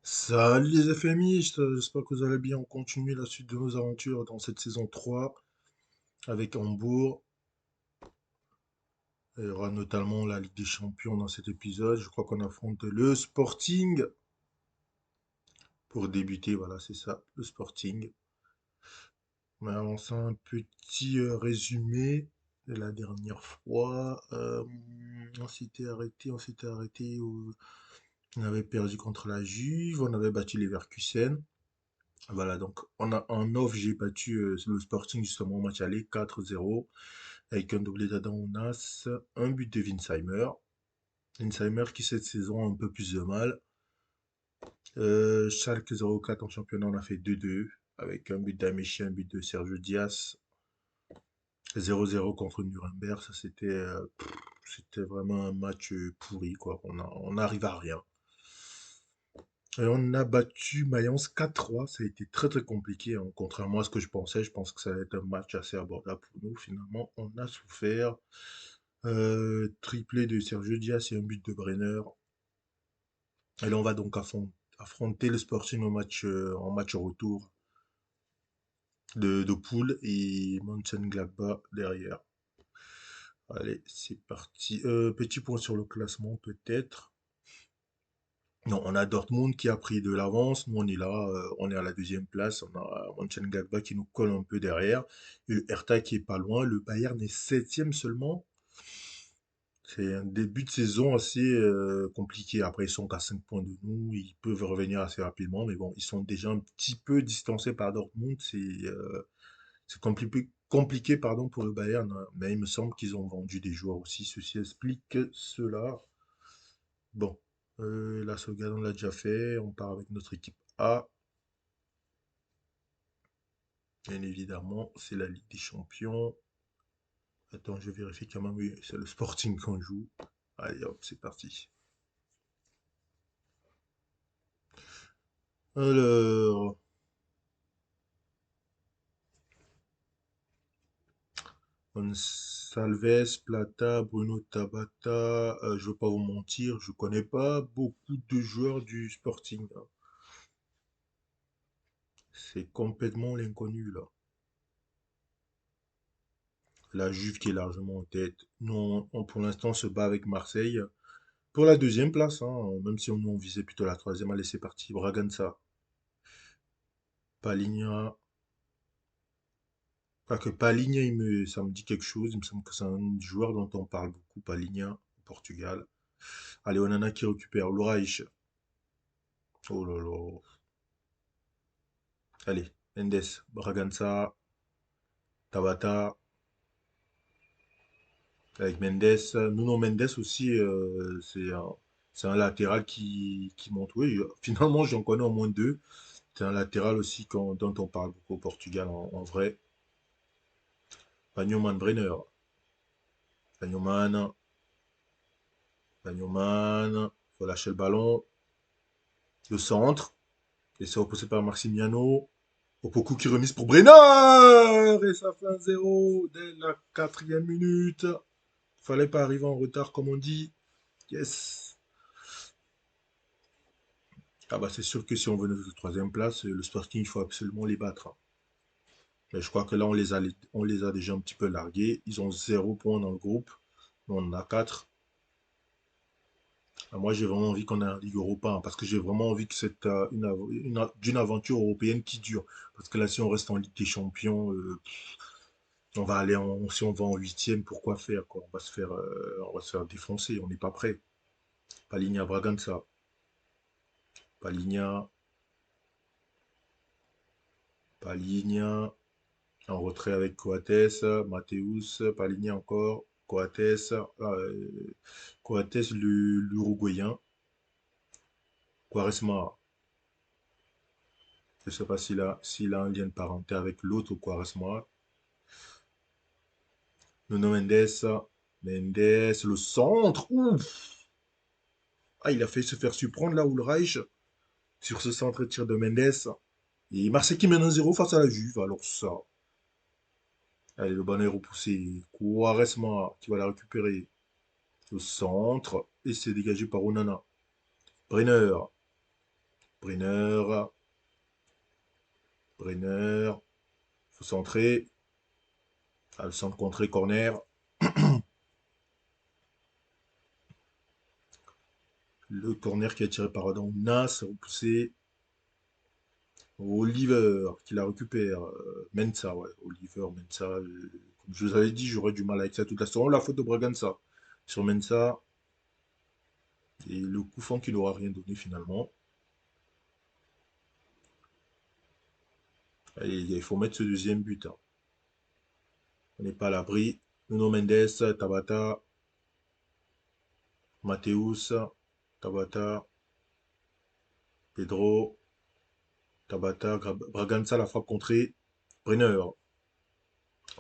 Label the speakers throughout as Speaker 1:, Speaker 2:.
Speaker 1: Salut les FMI, j'espère que vous allez bien. On continue la suite de nos aventures dans cette saison 3 avec Hambourg. Il y aura notamment la Ligue des Champions dans cet épisode. Je crois qu'on affronte le Sporting pour débuter. Voilà, c'est ça, le Sporting. On a lancé un petit résumé de la dernière fois. On s'était arrêté. On avait perdu contre la Juve, on avait battu les Leverkusen. Voilà, donc en off, j'ai battu le Sporting justement au match aller 4-0 avec un doublé d'Adam Ounas, un but de Winsheimer. Winsheimer qui cette saison a un peu plus de mal. Schalke 04 en championnat, on a fait 2-2 avec un but d'Amichi, un but de Sergio Dias. 0-0 contre Nuremberg, ça c'était vraiment un match pourri quoi. On n'arrive à rien. Et on a battu Mayence 4-3. Ça a été très très compliqué, hein. Contrairement à ce que je pensais, je pense que ça allait être un match assez abordable pour nous. Finalement, on a souffert. Triplé de Sergio Dias et un but de Brenner. Et là, on va donc affronter le Sporting en match retour de poule et Mönchengladbach derrière. Allez, c'est parti. Petit point sur le classement peut-être. Non, on a Dortmund qui a pris de l'avance. Nous, on est là, on est à la deuxième place. On a Mönchengladbach qui nous colle un peu derrière. Et le Hertha qui est pas loin. Le Bayern est septième seulement. C'est un début de saison assez compliqué. Après, ils sont qu'à 5 points de nous. Ils peuvent revenir assez rapidement. Mais bon, ils sont déjà un petit peu distancés par Dortmund. C'est compliqué pardon, pour le Bayern, hein. Mais il me semble qu'ils ont vendu des joueurs aussi. Ceci explique cela. Bon, la sauvegarde, on l'a déjà fait. On part avec notre équipe A. Bien évidemment, c'est la Ligue des Champions. Attends, je vérifie quand même. Oui, c'est le Sporting qu'on joue. Allez, hop, c'est parti. Alors, Gonçalves, Plata, Bruno Tabata. Je veux pas vous mentir, je connais pas beaucoup de joueurs du Sporting, là. C'est complètement l'inconnu, là. La Juve qui est largement en tête. Nous, pour l'instant, se bat avec Marseille. Pour la deuxième place, hein, même si on visait plutôt la troisième, allez, c'est parti. Bragança, Palinha. Pas que Palinha, ça me dit quelque chose. Il me semble que c'est un joueur dont on parle beaucoup, Palinha, au Portugal. Allez, Onana qui récupère. Loraïch. Oh là là. Allez, Mendes, Bragança, Tabata, avec Mendes. Nuno Mendes aussi, c'est un latéral qui monte. Oui, finalement, j'en connais au moins deux. C'est un latéral aussi dont on parle beaucoup au Portugal en vrai. Bagnoman Brenner. Bagnoman, Bagnoman. Faut lâcher le ballon. Le centre. Et c'est repoussé par Maximiano. Opoku qui remise pour Brenner. Et ça fait un 0 dès la quatrième minute. Fallait pas arriver en retard comme on dit. Yes. Ah bah c'est sûr que si on veut notre troisième place, le Sporting, il faut absolument les battre, hein. Mais je crois que là, on les a déjà un petit peu largués. Ils ont 0 point dans le groupe. Nous, on en a 4. Moi, j'ai vraiment envie qu'on ait un Ligue Europa, hein, parce que j'ai vraiment envie que c'est d'une aventure européenne qui dure. Parce que là, si on reste en Ligue des Champions, si on va en huitième, pourquoi faire, quoi? On va se faire défoncer. On n'est pas prêt. Palinha Bragança. Palinha, Palinha. En retrait avec Coates, Mateus, Paligny encore, Coates l'Uruguayen, Quaresma. Je ne sais pas s'il a un lien de parenté avec l'autre Quaresma. Nuno Mendes, Mendes, le centre. Ouf! Ah, il a fait se faire surprendre là, Ulreich, sur ce centre de tir de Mendes. Et Marseille qui mène 1-0 face à la Juve. Alors ça. Allez, le ballon est repoussé. Quaresma qui va la récupérer. Le centre. Et c'est dégagé par Onana. Brenner. Brenner. Brenner. Faut centrer. Ah, le centre contré, corner. Le corner qui est tiré par Adam Nas, repoussé. Oliver qui la récupère. Mensa, ouais. Oliver, Mensa. Comme je vous avais dit, j'aurais du mal avec ça toute la saison. La faute de Bragança sur Mensa. Et le coup franc qui n'aura rien donné finalement. Et il faut mettre ce deuxième but, hein. On n'est pas à l'abri. Nuno Mendes, Tabata, Mateus, Tabata, Pedro, Tabata, Bragança, la frappe contrée. Brenner.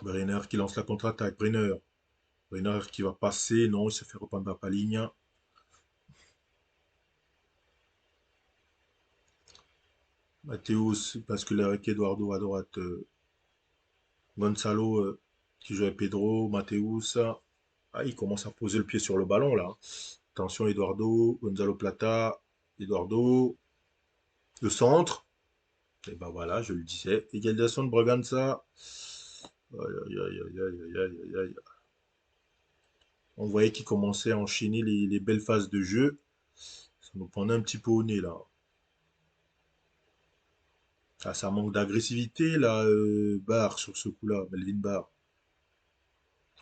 Speaker 1: Brenner qui lance la contre-attaque. Brenner. Brenner qui va passer. Non, il se fait reprendre par Paligna. Mateus, parce que avec Eduardo à droite. Gonzalo qui joue avec Pedro. Mateus. Ah, il commence à poser le pied sur le ballon là. Attention, Eduardo. Gonzalo Plata. Eduardo. Le centre. Et ben voilà, je le disais. Égalisation de Bragança. Aïe, aïe, aïe, aïe, aïe, aïe, aïe, aïe. On voyait qu'il commençait à enchaîner les belles phases de jeu. Ça nous prenait un petit peu au nez là. Ah, ça manque d'agressivité là, Barre, sur ce coup-là, Melvin Barr.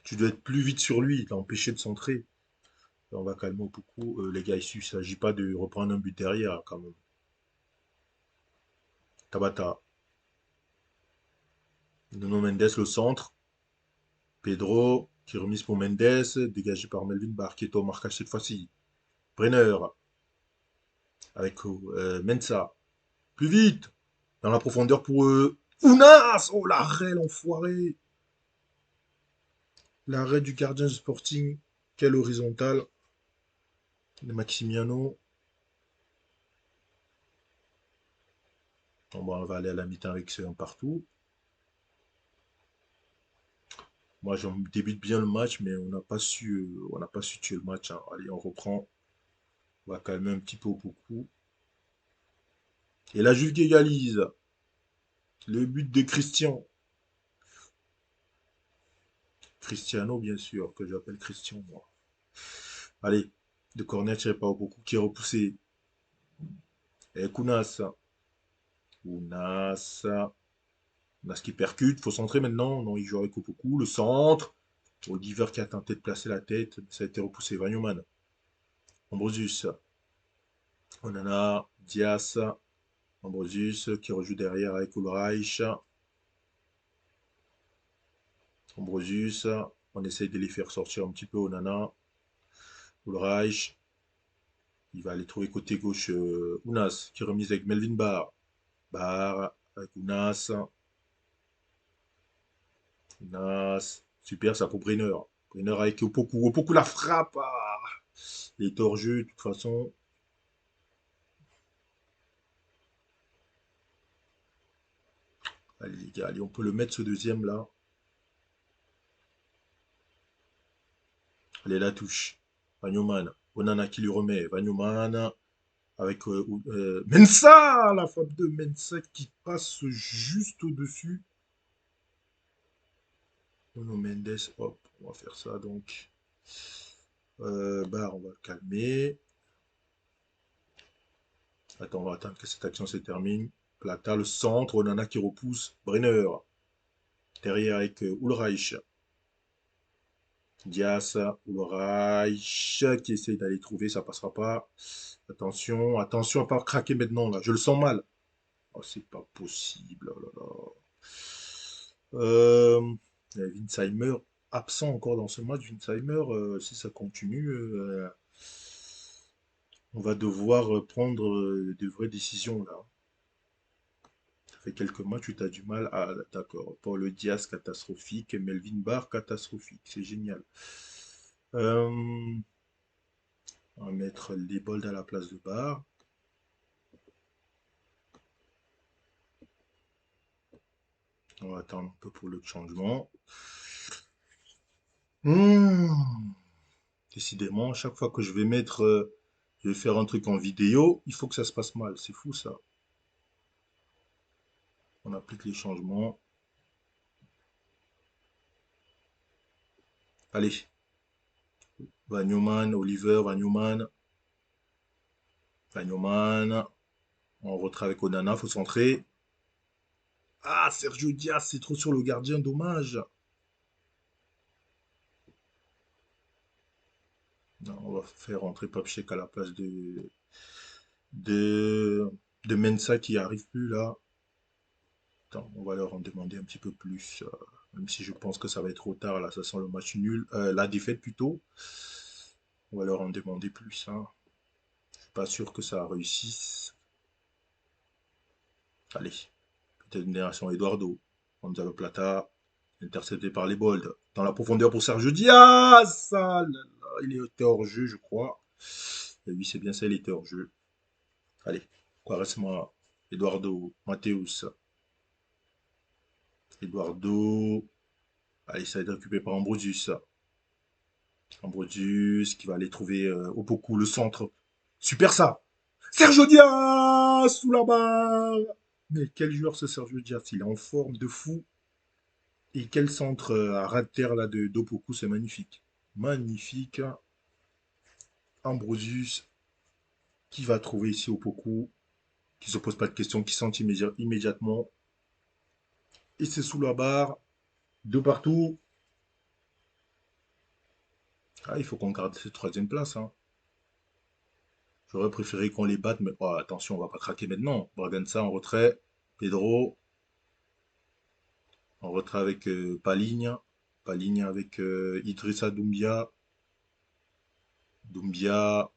Speaker 1: Tu dois être plus vite sur lui, il t'a empêché de centrer. Là, on va calmer beaucoup. Les gars, il ne s'agit pas de reprendre un but derrière quand même. Tabata. Nuno Mendes, le centre. Pedro, qui remise pour Mendes, dégagé par Melvin Barr, qui est au marquage cette fois-ci. Brenner, avec Mensa. Plus vite. Dans la profondeur pour Ounas. Oh, l'arrêt, l'enfoiré. L'arrêt du gardien du Sporting. Quel horizontal. De Maximiano. Bon, on va aller à la mi-temps avec ce 1 partout. Moi, je débute bien le match, mais on n'a pas su tuer le match, hein. Allez, on reprend. On va calmer un petit peu beaucoup. Et la Juve qui égalise. Le but de Christian. Cristiano, bien sûr, que j'appelle Christian, moi. Allez, de corner tiré par beaucoup qui est repoussé. Et Kounas. Kounas. Kounas qui percute. Faut centrer maintenant. Non, il joue avec beaucoup. Le centre. Oliver qui a tenté de placer la tête. Mais ça a été repoussé. Vagnoman. Ambrosius. Onana. Diaz. Ambrosius qui rejoue derrière avec Ulreich. Ambrosius. On essaye de les faire sortir un petit peu Onana. Ulreich. Il va aller trouver côté gauche Ounas qui remise avec Melvin Barr. Barr avec Ounas. Ounas. Super, ça pour Brenner. Brenner avec Opoku. Opoku la frappe. Ah, il est hors jeu de toute façon. Allez les gars, allez, on peut le mettre ce deuxième là. Allez, la touche. Vagnoman. Onana qui lui remet. Vagnoman. Avec Mensa, la frappe de Mensa qui passe juste au-dessus. Nuno Mendes, hop, on va faire ça donc. Barre, on va le calmer. Attends, on va attendre que cette action se termine. Plata, le centre, Onana qui repousse. Brenner, derrière avec Ulreich. Diaz, Ulreich qui essaye d'aller trouver, ça passera pas. Attention, attention à pas craquer maintenant là, je le sens mal. Oh, c'est pas possible. Oh là là. Winsheimer, absent encore dans ce match. Winsheimer, si ça continue, on va devoir prendre de vraies décisions là. Ça fait quelques matchs où tu as du mal à. D'accord. Paul Diaz catastrophique, Melvin Barr catastrophique. C'est génial. Euh, on va mettre Lebold à la place de Barr. On va attendre un peu pour le changement. Hmm. Décidément, chaque fois que je vais mettre Je vais faire un truc en vidéo. Il faut que ça se passe mal. C'est fou ça. On applique les changements. Allez. Van Newman, Oliver, Van Newman. Van Newman. On retrait avec Onana. Faut centrer. Ah, Sergio Diaz, c'est trop sur le gardien. Dommage. Non, on va faire rentrer Papchek à la place de, de Mensa qui arrive plus là. Attends, on va leur en demander un petit peu plus. Même si je pense que ça va être trop tard, là, ça sent le match nul. La défaite plutôt. On va leur en demander plus, hein. Je suis pas sûr que ça réussisse. Allez, peut-être une génération Eduardo. Gonzalo Plata, intercepté par les Bold. Dans la profondeur pour Sergio Diaz. Ah là là, il était hors jeu, je crois. Et oui, c'est bien ça, il était hors jeu. Allez, Quaresma, Eduardo, Mateus, Eduardo. Allez, ça va être récupéré par Ambrosius. Ambrosius qui va aller trouver Opoku, le centre. Super ça! Sergio Diaz sous la barre! Mais quel joueur ce Sergio Diaz? Il est en forme de fou. Et quel centre à ras de terre là de d'Opoku, c'est magnifique. Magnifique. Ambrosius qui va trouver ici Opoku, qui se pose pas de questions, qui centre immédiatement. Et c'est sous la barre. De partout. Ah, il faut qu'on garde cette troisième place, hein. J'aurais préféré qu'on les batte, mais oh, attention, on va pas craquer maintenant. Bragança en retrait. Pedro en retrait avec Paligne. Paligne avec Idrissa Doumbia. Doumbia.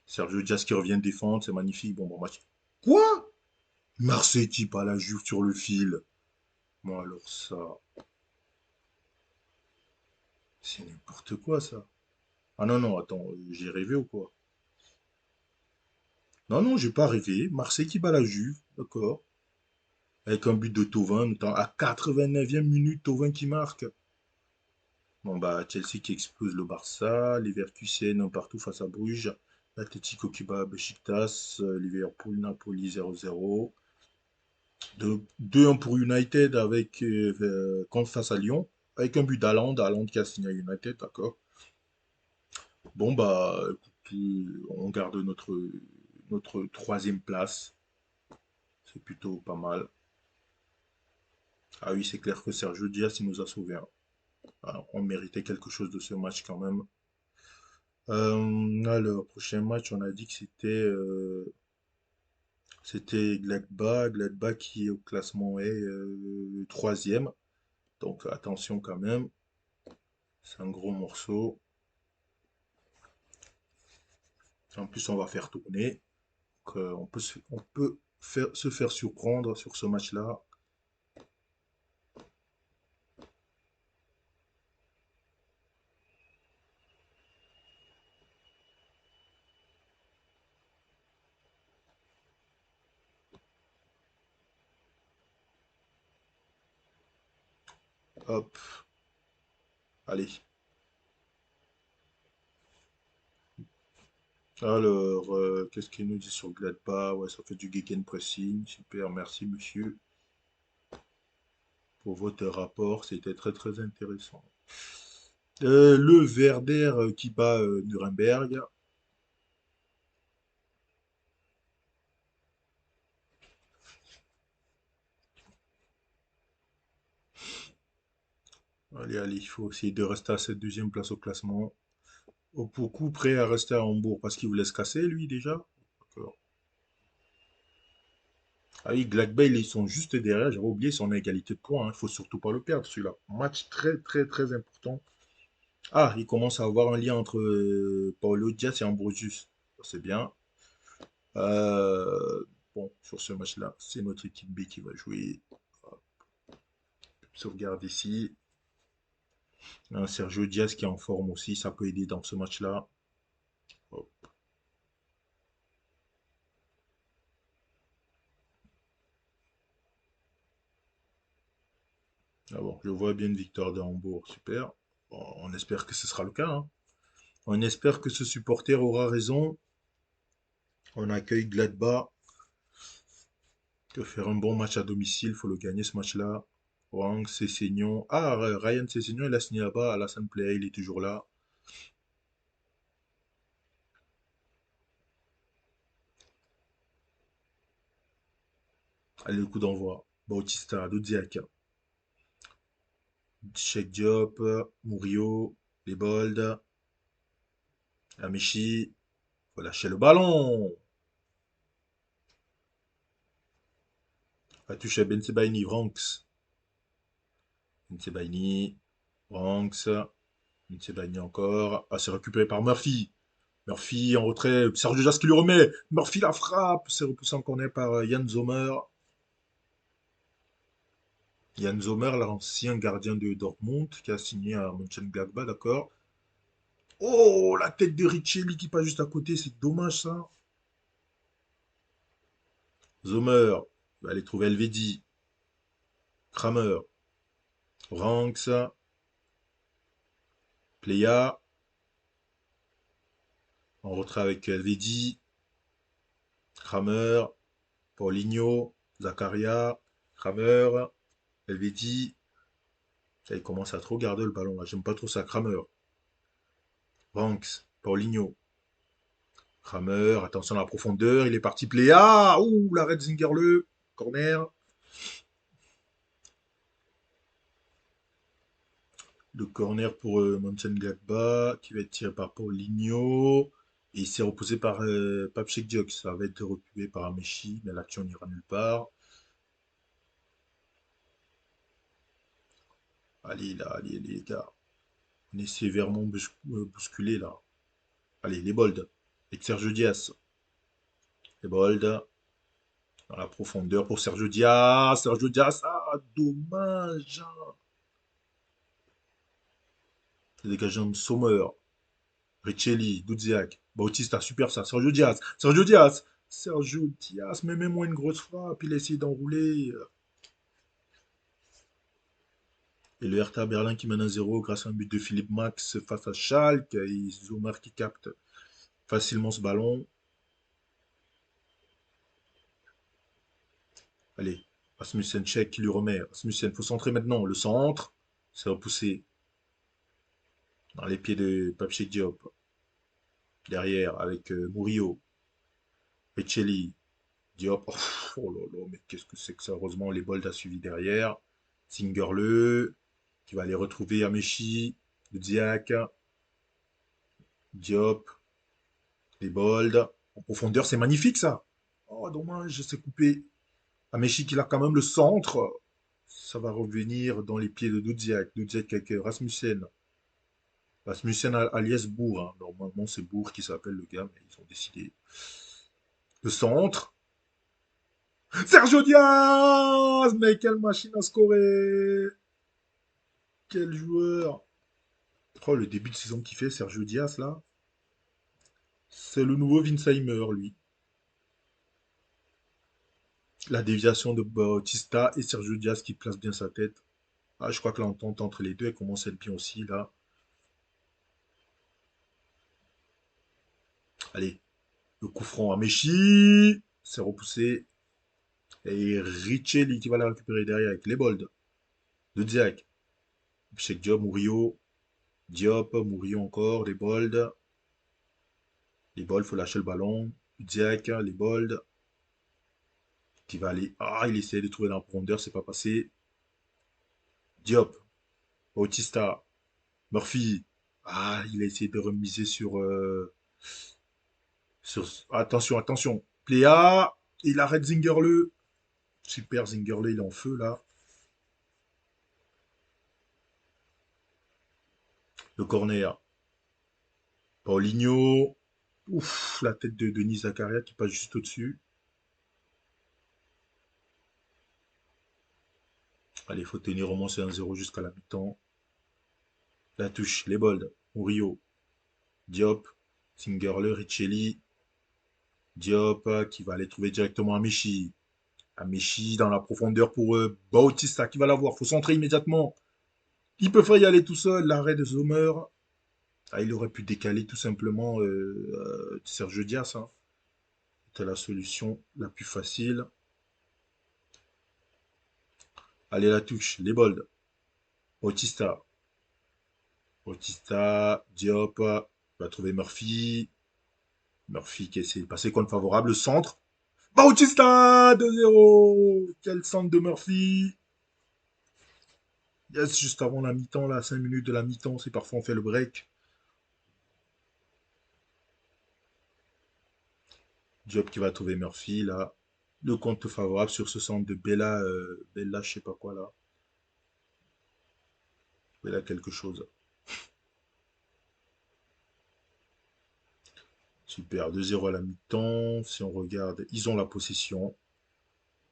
Speaker 1: Sergio Diaz qui revient défendre, c'est magnifique. Bon match. Quoi? Marseille qui pas la Juve sur le fil. Bon alors ça, c'est n'importe quoi ça. Ah non, non, attends, j'ai rêvé ou quoi? Non, non, j'ai pas rêvé. Marseille qui bat la Juve, d'accord. Avec un but de Thauvin, notamment à 89e minute, Thauvin qui marque. Bon, bah, Chelsea qui explose le Barça, Leverkusen un partout face à Bruges, l'Atlético qui bat Beşiktaş, Liverpool, Napoli 0-0. 2-1 pour United avec contre face à Lyon, avec un but d'Haaland qui a signé à United, d'accord. Bon, bah, écoute, on garde notre troisième place, c'est plutôt pas mal. Ah oui, c'est clair que Sergio Diaz, il nous a sauvés, hein. Alors, on méritait quelque chose de ce match quand même. Alors, prochain match, on a dit que c'était Gladbach. Gladbach qui au classement est troisième. Donc attention quand même, c'est un gros morceau. En plus, on va faire tourner. Donc, on peut se faire surprendre sur ce match-là. Hop, allez. Alors, qu'est-ce qu'il nous dit sur Gladbach? Ouais, ça fait du gegenpressing. Super, merci monsieur pour votre rapport. C'était très très intéressant. Le Werder qui bat Nuremberg. Allez, allez, il faut essayer de rester à cette deuxième place au classement. Beaucoup prêt à rester à Hambourg parce qu'il voulait se casser, lui, déjà. D'accord. Ah oui, Gladbach, ils sont juste derrière. J'avais oublié son égalité de points, hein. Il faut surtout pas le perdre, celui-là. Match très, très, très important. Ah, il commence à avoir un lien entre Paulo Diaz et Ambrosius. C'est bien. Euh, bon, sur ce match-là, c'est notre équipe B qui va jouer. Hop, sauvegarde ici. Un Sergio Diaz qui est en forme aussi, ça peut aider dans ce match-là. Hop. Ah bon, je vois bien une victoire de Hambourg, super. Bon, on espère que ce sera le cas, hein. On espère que ce supporter aura raison. On accueille Gladbach. Que faire un bon match à domicile, faut le gagner ce match-là. Wang, Sessegnon. Ah, Ryan Sessegnon, il a signé là-bas. Alassane Plea, il est toujours là. Allez, le coup d'envoi. Bautista, Dudziak, Cheikh Diop, Murillo, les Bold, Amichi. Faut lâcher le ballon. La touche à Ben Sebaini, Ranks. Ben Sebaini, Ranks. Ben Sebaini encore. Ah, c'est récupéré par Murphy. Murphy en retrait. Sergio Jas qui lui remet. Murphy la frappe. C'est repoussé en corner par Yann Zomer. Yann Zomer, l'ancien gardien de Dortmund, qui a signé à Mönchengladbach, d'accord. Oh, la tête de Richelli qui passe juste à côté, c'est dommage ça. Zomer, il va aller trouver Elvedi. Kramer, Ranks, Plea, en retrait avec Elvedi. Kramer, Paulinho, Zakaria, Kramer, Elvedi. Ça, il commence à trop garder le ballon là, j'aime pas trop ça. Kramer, Ranks, Paulinho, Kramer, attention à la profondeur, il est parti Plea. Ouh, l'arrêt de Zingerle, corner. Le corner pour Mönchengladbach qui va être tiré par Paulinho. Et il s'est repoussé par Papchek Diok. Ça va être reculé par Amechi, mais l'action n'ira nulle part. Allez, là, allez, les gars. On est sévèrement bousculé là. Allez, les bolds. Avec Sergio Diaz. Les bolds. Dans la profondeur pour Sergio Diaz. Sergio Diaz. Ah, dommage. Dégageant Sommer. Richelli, Dudziak, Bautista, super ça. Sergio Diaz, Sergio Diaz, Sergio Diaz, mais même moi une grosse frappe, il a essayé d'enrouler. Et le Hertha Berlin qui mène 1-0 grâce à un but de Philippe Max face à Schalke. Et Zomer qui capte facilement ce ballon. Allez, Asmussen check qui lui remet. Asmussen, faut centrer maintenant. Le centre, c'est repoussé dans les pieds de Papche Diop. Derrière avec Murillo, Richelli, Diop. Oh, oh là là, mais qu'est-ce que c'est que ça? Heureusement, les Bold a suivi derrière. Singerle, qui va aller retrouver Amechi, Ludziak, Diop, les Bold. En profondeur, c'est magnifique ça. Oh, dommage, c'est coupé. Amechi qui a quand même le centre. Ça va revenir dans les pieds de Dudziak. Dudziak avec Rasmussen. Rasmussen alias Bourg, hein. Normalement, c'est Bourg qui s'appelle le gars, mais ils ont décidé. Le centre. Sergio Diaz! Mais quelle machine à scorer! Quel joueur! Oh, le début de saison qu'il fait, Sergio Diaz, là. C'est le nouveau Winsheimer, lui. La déviation de Bautista et Sergio Diaz qui place bien sa tête. Ah, je crois que l'entente entre les deux, elle commence à être bien aussi, là. Allez, le coup franc à Messi. C'est repoussé. Et Richelli qui va la récupérer derrière avec les bolds. De Diak. Cheikh Diop, Murillo. Diop, Murillo encore, les bolds. Les bolds, faut lâcher le ballon. Diak, les bolds. Qui va aller. Ah, il essaie de trouver la profondeur, c'est pas passé. Diop, Bautista, Murphy. Ah, il a essayé de remiser sur... Attention, attention. Pléa, il arrête Zingerle. Super, Zingerle, il est en feu là. Le corner. Paulinho. Ouf, la tête de Denis Zakaria qui passe juste au-dessus. Allez, il faut tenir au moins c'est 1-0 jusqu'à la mi-temps. La touche, les bolds. Murillo, Diop, Zingerle, Richelli. Diop qui va aller trouver directement Amichi. Amichi dans la profondeur pour Bautista qui va l'avoir. Faut centrer immédiatement. Il peut pas y aller tout seul. L'arrêt de Zomer. Ah, il aurait pu décaler tout simplement Sergio Diaz, hein. C'était la solution la plus facile. Allez, la touche, les bolds. Bautista. Bautista, Diop, va trouver Murphy. Murphy qui essaie de passer contre favorable. Centre. Bautista 2-0. Quel centre de Murphy. Yes, juste avant la mi-temps, là, 5 minutes de la mi-temps, si parfois on fait le break. Diop qui va trouver Murphy, là. Le compte favorable sur ce centre de Bella, Bella, je sais pas quoi, là. Bella quelque chose. Super, 2-0 à la mi-temps. Si on regarde, ils ont la possession.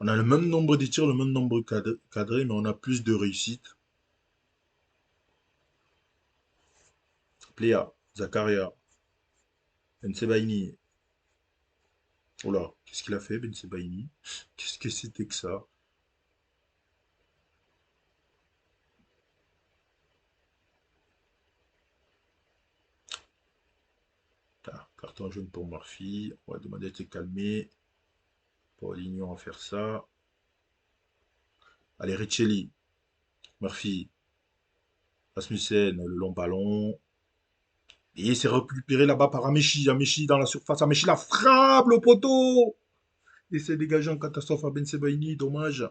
Speaker 1: On a le même nombre de tirs, le même nombre cadrés, mais on a plus de réussite. Pléa, Zakaria, Ben Sebaini. Oh là, qu'est-ce qu'il a fait, Ben Sebaini? Qu'est-ce que c'était que ça? Ah, carton jaune pour Murphy. On va demander de se calmer. Paulinho à faire ça. Allez, Riccelli, Murphy, Rasmussen, le long ballon. Et c'est récupéré là-bas par Amechi. Amechi dans la surface. Amechi la frappe, le poteau. Et c'est dégagé en catastrophe à Ben Sebaini. Dommage.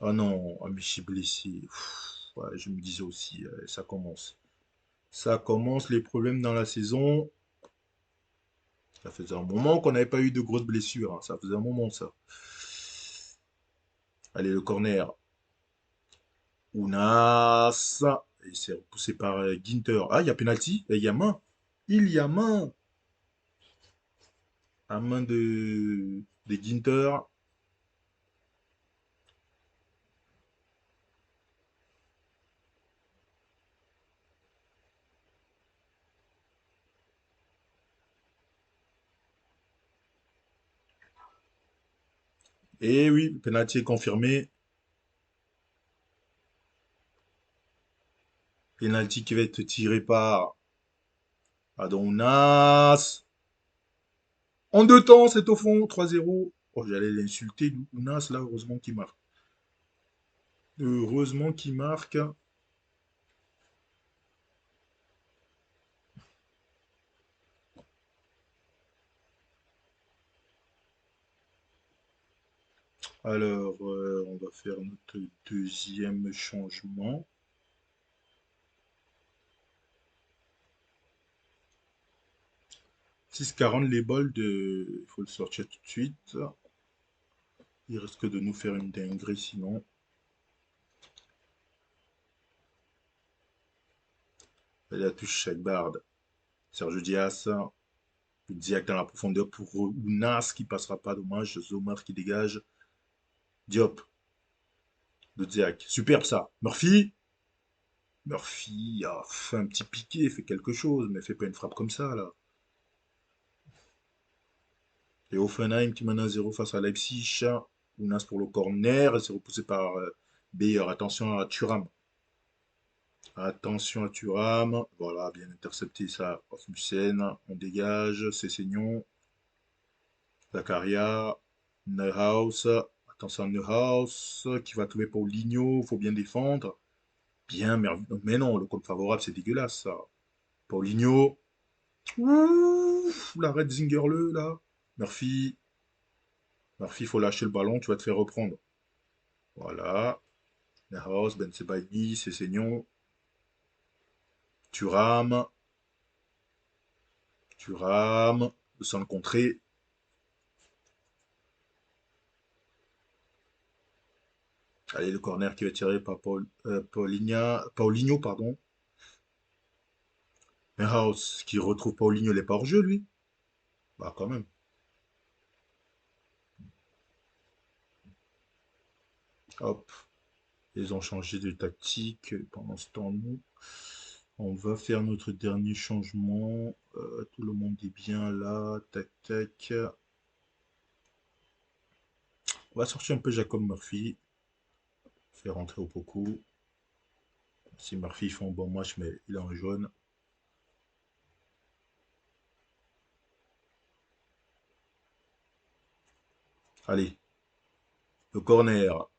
Speaker 1: Ah non, Amechi blessé. Ouais, je me disais aussi, ça commence. Ça commence les problèmes dans la saison. Ça faisait un moment qu'on n'avait pas eu de grosses blessures, hein. Ça faisait un moment, ça. Allez, le corner. Ounas. Et c'est repoussé par Ginter. Ah, il y a penalty. Et il y a main. Il y a main. À main de Ginter. Et oui, penalty est confirmé. Penalty qui va être tiré par Adonas. En deux temps, c'est au fond. 3-0. Oh, j'allais l'insulter, Ounas, là, heureusement qu'il marque. Heureusement qu'il marque. Alors, on va faire notre deuxième changement. 6,40 les bols de... Il faut le sortir tout de suite. Il risque de nous faire une dinguerie sinon. Et la touche chaque barde. Sergio Diaz. Diak dans la profondeur pour Ounas qui passera pas. Dommage. Zomar qui dégage. Diop de Diak. Superbe ça. Murphy. Murphy a fait un petit piqué, fait quelque chose, mais fait pas une frappe comme ça là. Et Offenheim qui mène à 0 face à Leipzig. Ounas pour le corner. Et c'est repoussé par Bayer. Attention à Thuram. Attention à Thuram. Voilà, bien intercepté ça. Rasmussen. On dégage. C'est Seignon. Zakaria. Neuhaus. Attention à Neuhaus. Qui va trouver Paulinho. Faut bien défendre. Bien, mais non, le compte favorable, c'est dégueulasse ça. Paulinho. Ouh, l'arrêt de Zingerle là. Murphy. Murphy, faut lâcher le ballon, tu vas te faire reprendre. Voilà. Neuhaus, Ben Sebaini, c'est Seignon. Thuram. Thuram. Le centre contré. Allez, le corner qui va tirer par Paulinho, pardon. Neuhaus qui retrouve Paulinho, il est pas hors jeu, lui. Bah, quand même. Hop. Ils ont changé de tactique. Pendant ce temps, nous, on va faire notre dernier changement. Tout le monde est bien là. Tac, tac. On va sortir un peu Jacob Murphy. Faire rentrer Opoku. Si Murphy fait un bon match, mais il est en jaune. Allez, le corner.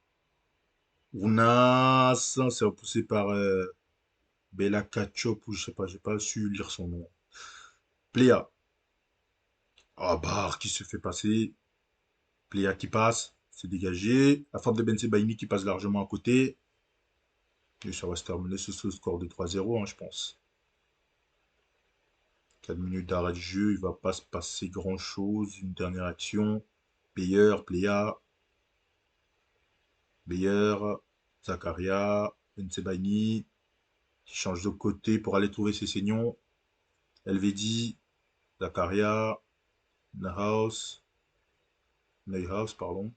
Speaker 1: Ounas, c'est repoussé par Bella Ketchup ou je sais pas, j'ai pas su lire son nom. Pléa. Ah, Barre qui se fait passer. Pléa qui passe. C'est dégagé. La frappe de Ben Sebaini qui passe largement à côté. Et ça va se terminer sur ce score de 3-0, hein, je pense. 4 minutes d'arrêt de jeu, il va pas se passer grand-chose. Une dernière action. Player, Pléa. Beyer, Zakaria, Ben Sebaini, qui change de côté pour aller trouver ses saignons. Elvedi, Zakaria, Neuhaus, Neuhaus, pardon.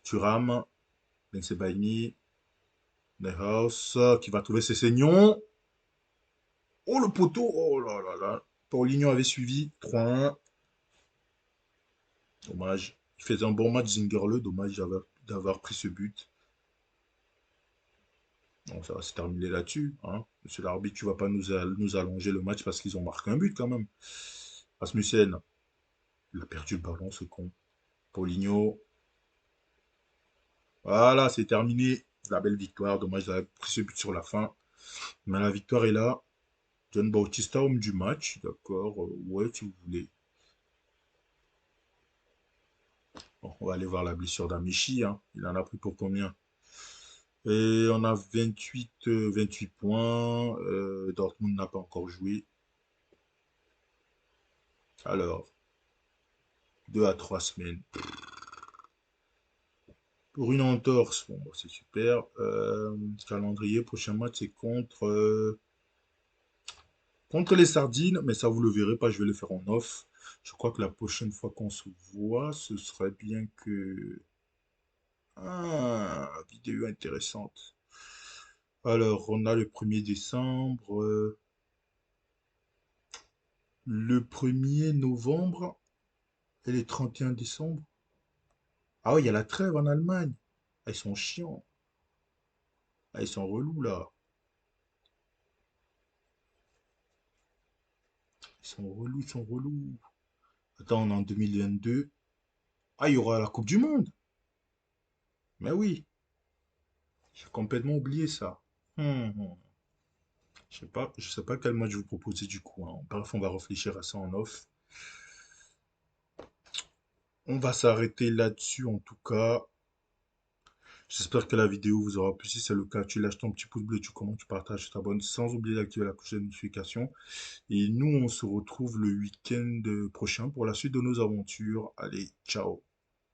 Speaker 1: Thuram, Ben Sebaini, Neuhaus, qui va trouver ses saignons. Oh, le poteau! Oh là là là! Paulinho avait suivi. 3-1. Dommage. Il faisait un bon match, Zingerle. Dommage d'avoir pris ce but. Bon, ça va se terminer là-dessus, hein. Monsieur l'arbitre, tu vas pas nous allonger le match parce qu'ils ont marqué un but quand même. Rasmussen, il a perdu le ballon, ce con. Paulinho. Voilà, c'est terminé. La belle victoire. Dommage d'avoir pris ce but sur la fin. Mais la victoire est là. John Bautista, homme du match. D'accord. Ouais, si vous voulez. Bon, on va aller voir la blessure d'Amichi, hein. Il en a pris pour combien? Et on a 28 points. Dortmund n'a pas encore joué. Alors, 2 à 3 semaines. Pour une entorse, bon, bah, c'est super. Calendrier, prochain match, c'est contre les Sardines, mais ça vous le verrez pas, je vais le faire en off. Je crois que la prochaine fois qu'on se voit, ce serait bien que... Ah, vidéo intéressante. Alors, on a le 1er décembre, le 1er novembre et le 31 décembre. Ah oui, il y a la trêve en Allemagne. Ah, ils sont chiants. Ah, ils sont relous là. Ils sont relous, ils sont relous. Attends, on est en 2022. Ah, il y aura la Coupe du Monde. Mais oui, j'ai complètement oublié ça. Hmm. Je sais pas quel match vous proposez du coup, hein. Bref, on va réfléchir à ça en off. On va s'arrêter là-dessus en tout cas. J'espère que la vidéo vous aura plu. Si c'est le cas, tu lâches ton petit pouce bleu, tu commentes, tu partages, tu t'abonnes sans oublier d'activer la cloche de notification. Et nous, on se retrouve le week-end prochain pour la suite de nos aventures. Allez, ciao!